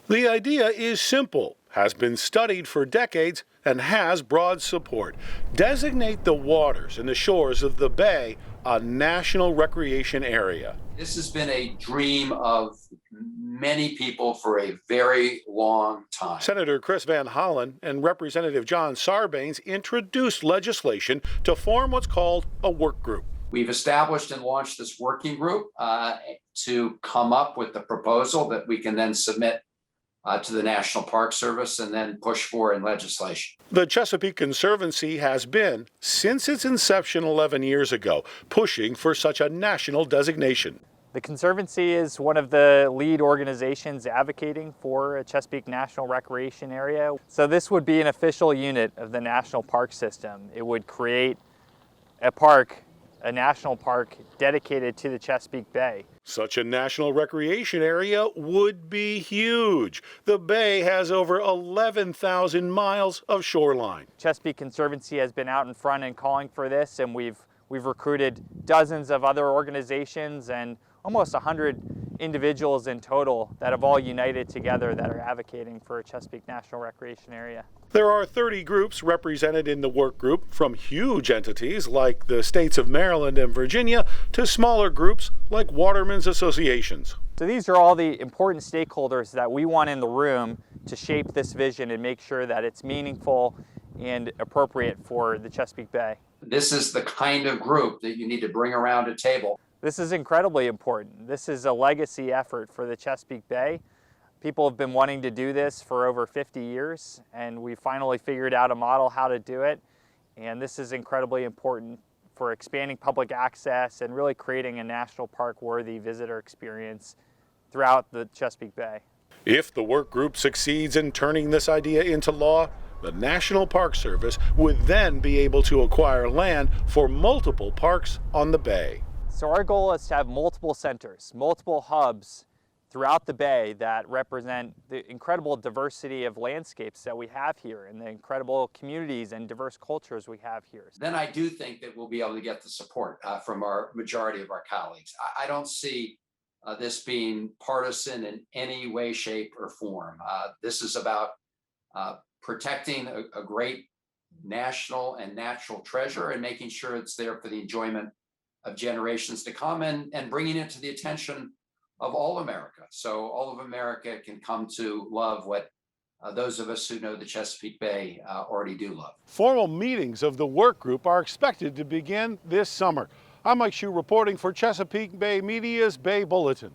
The idea is simple, has been studied for decades, and has broad support. Designate the waters and the shores of the bay a national recreation area. This has been a dream of many people for a very long time. Senator Chris Van Hollen and Representative John Sarbanes introduced legislation to form what's called a work group. We've established and launched this working group to come up with the proposal that we can then submit to the National Park Service and then push for in legislation. The Chesapeake Conservancy has been, since its inception 11 years ago, pushing for such a national designation. The Conservancy is one of the lead organizations advocating for a Chesapeake National Recreation Area. So this would be an official unit of the National Park System. It would create a park, a national park dedicated to the Chesapeake Bay. Such a national recreation area would be huge. The bay has over 11,000 miles of shoreline. Chesapeake Conservancy has been out in front and calling for this, and we've recruited dozens of other organizations and almost 100 individuals in total that have all united together that are advocating for a Chesapeake National Recreation Area. There are 30 groups represented in the work group, from huge entities like the states of Maryland and Virginia to smaller groups like watermen's associations. So these are all the important stakeholders that we want in the room to shape this vision and make sure that it's meaningful and appropriate for the Chesapeake Bay. This is the kind of group that you need to bring around a table. This is incredibly important. This is a legacy effort for the Chesapeake Bay. People have been wanting to do this for over 50 years, and we finally figured out a model how to do it. And this is incredibly important for expanding public access and really creating a national park worthy visitor experience throughout the Chesapeake Bay. If the work group succeeds in turning this idea into law, the National Park Service would then be able to acquire land for multiple parks on the bay. So our goal is to have multiple centers, multiple hubs throughout the bay that represent the incredible diversity of landscapes that we have here and the incredible communities and diverse cultures we have here. Then I do think that we'll be able to get the support from our majority of our colleagues. I don't see this being partisan in any way, shape, or form. This is about protecting a great national and natural treasure and making sure it's there for the enjoyment of generations to come and bringing it to the attention of all America. So all of America can come to love what those of us who know the Chesapeake Bay already do love. Formal meetings of the work group are expected to begin this summer. I'm Schuh reporting for Chesapeake Bay Media's Bay Bulletin.